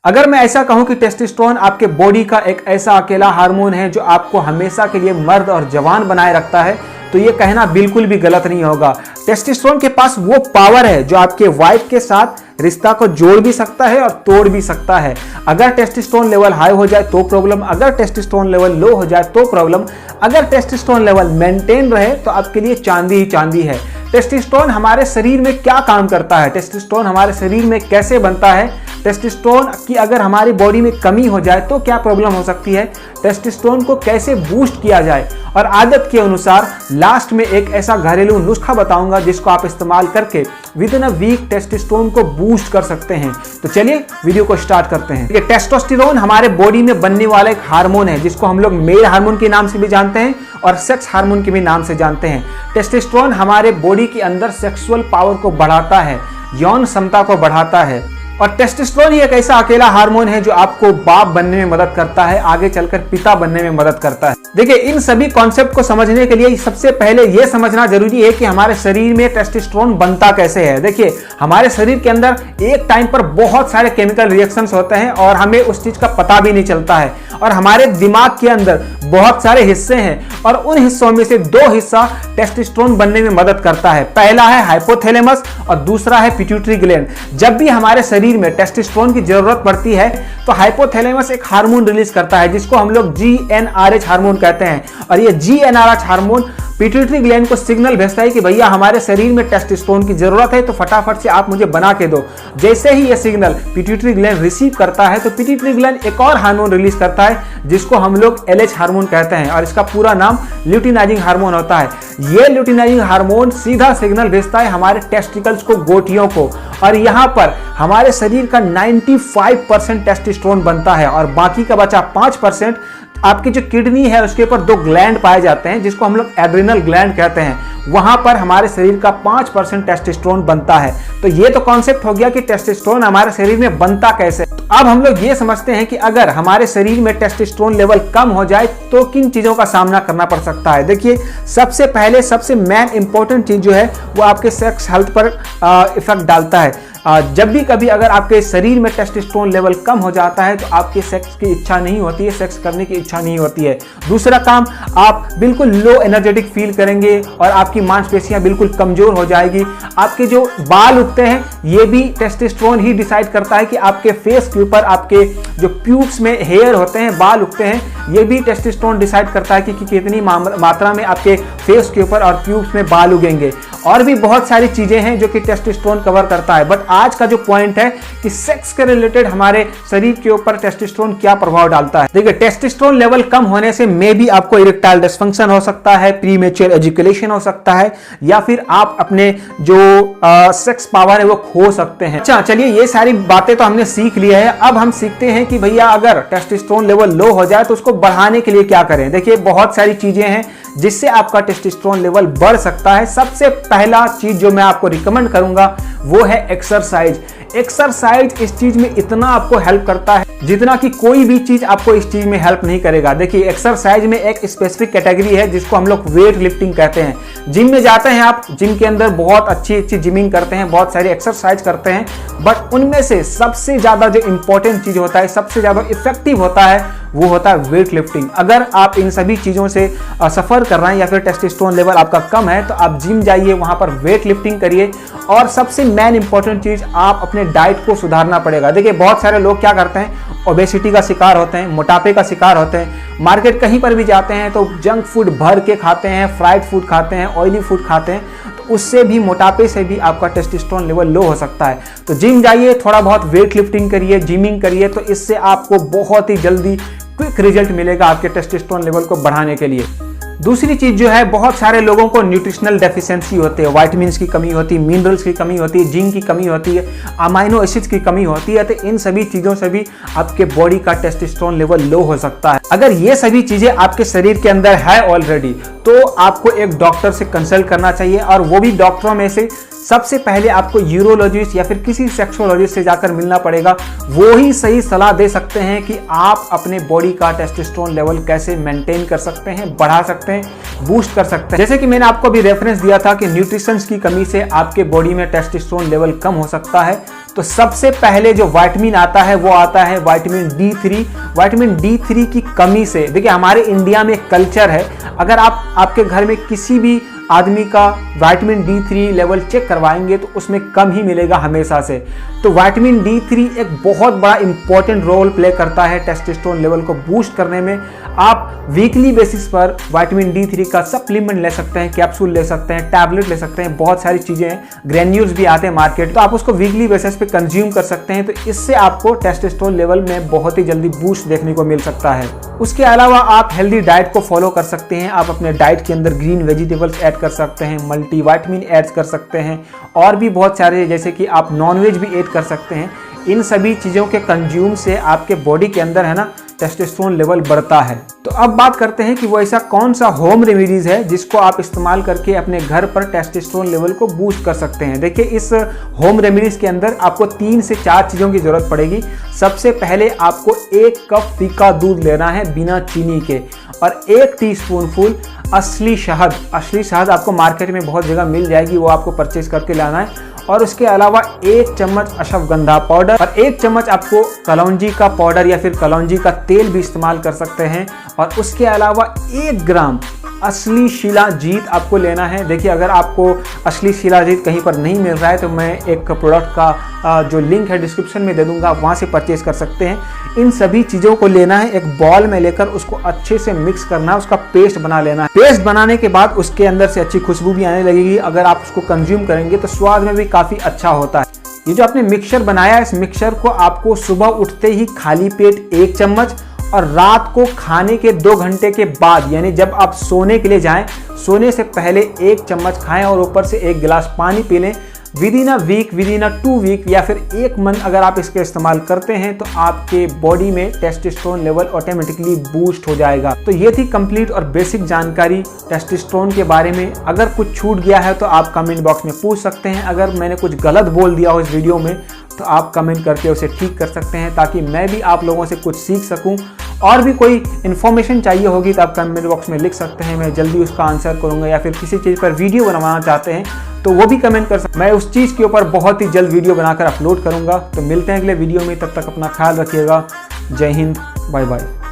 अगर मैं ऐसा कहूं कि टेस्टोस्टेरोन आपके बॉडी का एक ऐसा अकेला हार्मोन है जो आपको हमेशा के लिए मर्द और जवान बनाए रखता है, तो ये कहना बिल्कुल भी गलत नहीं होगा। टेस्टोस्टेरोन के पास वो पावर है जो आपके वाइफ के साथ रिश्ता को जोड़ भी सकता है और तोड़ भी सकता है। अगर टेस्टोस्टेरोन लेवल हाई हो जाए तो प्रॉब्लम, अगर टेस्टोस्टेरोन लेवल लो हो जाए तो प्रॉब्लम, अगर टेस्टोस्टेरोन लेवल मेंटेन रहे तो आपके लिए चांदी ही चांदी है। टेस्टोस्टेरोन हमारे शरीर में क्या काम करता है, टेस्टोस्टेरोन हमारे शरीर में कैसे बनता है, टेस्टोस्टेरोन की अगर हमारी बॉडी में कमी हो जाए तो क्या प्रॉब्लम हो सकती है, टेस्टोस्टेरोन को कैसे बूस्ट किया जाए, और आदत के अनुसार लास्ट में एक ऐसा घरेलू नुस्खा बताऊंगा जिसको आप इस्तेमाल करके within a week testosterone को बूस्ट कर सकते हैं। तो चलिए वीडियो को स्टार्ट करते हैं। टेस्टोस्टेरोन हमारे बॉडी में बनने वाला एक हार्मोन है जिसको हम लोग मेल हार्मोन के नाम से भी जानते हैं और सेक्स हार्मोन के भी नाम से जानते हैं। टेस्टोस्टेरोन हमारे बॉडी के अंदर सेक्सुअल पावर को बढ़ाता है, यौन क्षमता को बढ़ाता है। और टेस्टोस्टेरोन ही एक ऐसा अकेला हार्मोन है जो आपको बाप बनने में मदद करता है, आगे चलकर पिता बनने में मदद करता है। देखिए, इन सभी कॉन्सेप्ट को समझने के लिए सबसे पहले यह समझना जरूरी है कि हमारे शरीर में टेस्टोस्टेरोन बनता कैसे है। देखिए, हमारे शरीर के अंदर एक टाइम पर बहुत सारे केमिकल रिएक्शंस होते हैं और हमें उस चीज का पता भी नहीं चलता है। और हमारे दिमाग के अंदर बहुत सारे हिस्से हैं और उन हिस्सों में से दो हिस्सा टेस्टोस्टेरोन बनने में मदद करता है। पहला है हाइपोथैलेमस और दूसरा है पिट्यूटरी ग्लैंड। जब भी हमारे शरीर में टेस्टोस्टेरोन की जरूरत पड़ती है तो हाइपोथैलेमस एक हार्मोन रिलीज करता है जिसको हम लोग GnRH हार्मोन कहते हैं। और ये GnRH हार्मोन पिट्यूटरी ग्लैंड को सिग्नल भेजता है कि भैया हमारे शरीर में टेस्टोस्टेरोन की जरूरत है, तो फटाफट से आप मुझे बना के दो। जैसे ही ये सिग्नल पिट्यूटरी ग्लैंड रिसीव करता है तो पिट्यूटरी ग्लैंड एक और हार्मोन रिलीज करता है जिसको हम लोग LH हार्मोन कहते हैं और इसका पूरा नाम ल्यूटिनाइजिंग हार्मोन होता है। ये ल्यूटिनाइजिंग हार्मोन सीधा सिग्नल भेजता है हमारे टेस्टिकल्स को, गोटियों को, और यहाँ पर हमारे शरीर का 95% टेस्टोस्टेरोन बनता है और बाकी का बचा 5% आपकी जो किडनी है उसके ऊपर दो ग्लैंड पाए जाते हैं जिसको हम लोग एड्रिनल ग्लैंड कहते हैं। वहां पर हमारे शरीर का 5% टेस्टोस्टेरोन बनता है। तो ये तो कॉन्सेप्ट हो गया कि टेस्टोस्टेरोन हमारे शरीर में बनता कैसे। तो अब हम लोग ये समझते हैं कि अगर हमारे शरीर में टेस्टोस्टेरोन लेवल कम हो जाए तो किन चीजों का सामना करना पड़ सकता है। देखिए, सबसे पहले सबसे मेन इंपॉर्टेंट चीज जो है वो आपके सेक्स हेल्थ पर इफेक्ट डालता है। जब भी कभी अगर आपके शरीर में टेस्टोस्टेरोन लेवल कम हो जाता है तो आपके सेक्स की इच्छा नहीं होती है, सेक्स करने की इच्छा नहीं होती है। दूसरा काम, आप बिल्कुल लो एनर्जेटिक फील करेंगे और आपकी मांसपेशियां बिल्कुल कमजोर हो जाएगी। आपके जो बाल उगते हैं ये भी टेस्टोस्टेरोन ही डिसाइड करता है कि आपके फेस के ऊपर आपके जो प्यूब्स में हेयर होते हैं, बाल उगते हैं, ये भी टेस्टोस्टेरोन डिसाइड करता है कि कितनी मात्रा में आपके फेस के ऊपर और प्यूब्स में बाल उगेंगे। और भी बहुत सारी चीजें हैं जो कि टेस्टोस्टेरोन कवर करता है। बट आज का जो पॉइंट है कि सेक्स के रिलेटेड हमारे शरीर के ऊपर टेस्टोस्टेरोन क्या प्रभाव डालता है। देखिए, टेस्टोस्टेरोन लेवल कम होने से मे भी आपको इरेक्टाइल डिसफंक्शन हो सकता है, प्रीमेच्योर एजुकेशन हो सकता है, या फिर आप अपने जो सेक्स पावर है वो खो सकते हैं। अच्छा, चलिए, ये सारी बातें तो हमने सीख लिया है। अब हम सीखते हैं कि भैया अगर टेस्टोस्टेरोन लेवल लो हो जाए तो उसको बढ़ाने के लिए क्या करें। देखिए, बहुत सारी चीजें हैं जिससे आपका टेस्टोस्टेरोन लेवल बढ़ सकता है। सबसे पहला चीज जो मैं आपको रिकमेंड करूंगा वो है एक्सरसाइज। एक्सरसाइज इस चीज में इतना आपको हेल्प करता है जितना कि कोई भी चीज आपको इस चीज में हेल्प नहीं करेगा। देखिए, एक्सरसाइज में एक स्पेसिफिक कैटेगरी है जिसको हम लोग वेट लिफ्टिंग कहते हैं। जिम में जाते हैं आप, जिम के अंदर बहुत अच्छी अच्छी जिमिंग करते हैं, बहुत सारी एक्सरसाइज करते हैं, बट उनमें से सबसे ज्यादा जो इंपॉर्टेंट चीज होता है, सबसे ज्यादा इफेक्टिव होता है, वो होता है वेट लिफ्टिंग। अगर आप इन सभी चीजों से सफर कर रहे हैं या फिर टेस्टोस्टेरोन लेवल आपका कम है तो आप जिम जाइए, वहां पर वेट लिफ्टिंग करिए। और सबसे मेन इंपॉर्टेंट चीज, आप अपने डाइट को सुधारना पड़ेगा। देखिए, बहुत सारे लोग क्या करते हैं, ओबेसिटी का शिकार होते हैं, मोटापे का शिकार होते हैं। मार्केट कहीं पर भी जाते हैं तो जंक फूड भर के खाते हैं, फ्राइड फूड खाते हैं, ऑयली फूड खाते हैं, तो उससे भी, मोटापे से भी आपका टेस्टोस्टेरोन लेवल लो हो सकता है। तो जिम जाइए, थोड़ा बहुत वेट लिफ्टिंग करिए, जिमिंग करिए, तो इससे आपको बहुत ही जल्दी क्विक रिजल्ट मिलेगा आपके टेस्टोस्टेरोन लेवल को बढ़ाने के लिए। दूसरी चीज जो है, बहुत सारे लोगों को न्यूट्रिशनल डेफिशिएंसी होती है, विटामिन्स की कमी होती है, मिनरल्स की कमी होती है, जिंक की कमी होती है, अमाइनो एसिड्स की कमी होती है। तो इन सभी चीजों से भी आपके बॉडी का टेस्टोस्टेरोन लेवल लो हो सकता है। अगर ये सभी चीजें आपके शरीर के अंदर है ऑलरेडी तो आपको एक डॉक्टर से कंसल्ट करना चाहिए, और वो भी डॉक्टरों में से सबसे पहले आपको यूरोलॉजिस्ट या फिर किसी सेक्सोलॉजिस्ट से जाकर मिलना पड़ेगा। वो ही सही सलाह दे सकते हैं कि आप अपने बॉडी का टेस्टोस्टेरोन लेवल कैसे मेंटेन कर सकते हैं, बढ़ा सकते हैं, बूस्ट कर सकते हैं। जैसे कि मैंने आपको भी रेफरेंस दिया था कि न्यूट्रिशंस की कमी से आपके बॉडी में टेस्टोस्टेरोन लेवल कम हो सकता है, तो सबसे पहले जो विटामिन आता है वो आता है विटामिन D3। विटामिन D3 की कमी से, देखिए हमारे इंडिया में एक कल्चर है, अगर आप आपके घर में किसी भी आदमी का विटामिन D3 लेवल चेक करवाएंगे तो उसमें कम ही मिलेगा हमेशा से। तो विटामिन D3 एक बहुत बड़ा इंपॉर्टेंट रोल प्ले करता है टेस्टोस्टेरोन लेवल को बूस्ट करने में। आप वीकली बेसिस पर विटामिन D3 का सप्लीमेंट ले सकते हैं, कैप्सूल ले सकते हैं, टैबलेट ले सकते हैं, बहुत सारी चीज़ें हैं, ग्रेन्यूल्स भी आते हैं मार्केट, तो आप उसको वीकली बेसिस पे कंज्यूम कर सकते हैं। तो इससे आपको टेस्टोस्टेरोन लेवल में बहुत ही जल्दी बूस्ट देखने को मिल सकता है। उसके अलावा आप हेल्दी डाइट को फॉलो कर सकते हैं। आप अपने डाइट के अंदर ग्रीन वेजिटेबल्स ऐड कर सकते हैं, मल्टीविटामिन ऐड कर सकते हैं, और भी बहुत सारे, जैसे कि आप नॉनवेज भी ऐड कर सकते हैं। इन सभी चीज़ों के कंज्यूम से आपके बॉडी के अंदर है ना टेस्टोस्टेरोन लेवल बढ़ता है। तो अब बात करते हैं कि वो ऐसा कौन सा होम रेमेडीज है जिसको आप इस्तेमाल करके अपने घर पर टेस्टोस्टेरोन लेवल को बूस्ट कर सकते हैं। देखिए इस होम रेमेडीज के अंदर आपको 3 से 4 चीज़ों की जरूरत पड़ेगी। सबसे पहले आपको 1 कप फीका दूध लेना है बिना चीनी के, और 1 टीस्पून फुल असली शहद। असली शहद आपको मार्केट में बहुत जगह मिल जाएगी, वो आपको परचेज करके लाना है। और उसके अलावा 1 चम्मच अश्वगंधा पाउडर, और 1 चम्मच आपको कलौंजी का पाउडर या फिर कलौंजी का तेल भी इस्तेमाल कर सकते हैं। और उसके अलावा 1 ग्राम असली शिलाजीत आपको लेना है। देखिए अगर आपको असली शिलाजीत कहीं पर नहीं मिल रहा है तो मैं एक प्रोडक्ट का जो लिंक है डिस्क्रिप्शन में दे दूंगा, वहाँ से परचेज कर सकते हैं। इन सभी चीज़ों को लेना है, एक बॉल में लेकर उसको अच्छे से मिक्स करना है, उसका पेस्ट बना लेना है। पेस्ट बनाने के बाद उसके अंदर से अच्छी खुशबू भी आने लगेगी। अगर आप उसको कंज्यूम करेंगे तो स्वाद में भी काफ़ी अच्छा होता है। ये जो आपने मिक्सचर बनाया है, इस मिक्सचर को आपको सुबह उठते ही खाली पेट 1 चम्मच, और रात को खाने के 2 घंटे के बाद, यानी जब आप सोने के लिए जाएं, सोने से पहले 1 चम्मच खाएं और ऊपर से 1 गिलास पानी पी लें। Within a week, within a 2 week या फिर 1 मंथ अगर आप इसका इस्तेमाल करते हैं तो आपके बॉडी में टेस्टोस्टेरोन लेवल ऑटोमेटिकली बूस्ट हो जाएगा। तो ये थी कंप्लीट और बेसिक जानकारी टेस्टोस्टेरोन के बारे में। अगर कुछ छूट गया है तो आप कमेंट बॉक्स में पूछ सकते हैं। अगर मैंने कुछ गलत बोल दिया हो इस वीडियो में तो आप कमेंट करके उसे ठीक कर सकते हैं, ताकि मैं भी आप लोगों से कुछ सीख सकूं। और भी कोई इन्फॉर्मेशन चाहिए होगी तो आप कमेंट बॉक्स में लिख सकते हैं, मैं जल्दी उसका आंसर करूंगा। या फिर किसी चीज़ पर वीडियो बनवाना चाहते हैं तो वो भी कमेंट कर सकते हैं, मैं उस चीज़ के ऊपर बहुत ही जल्द वीडियो बनाकर अपलोड करूंगा। तो मिलते हैं अगले वीडियो में, तब तक अपना ख्याल रखिएगा। जय हिंद, बाय बाय।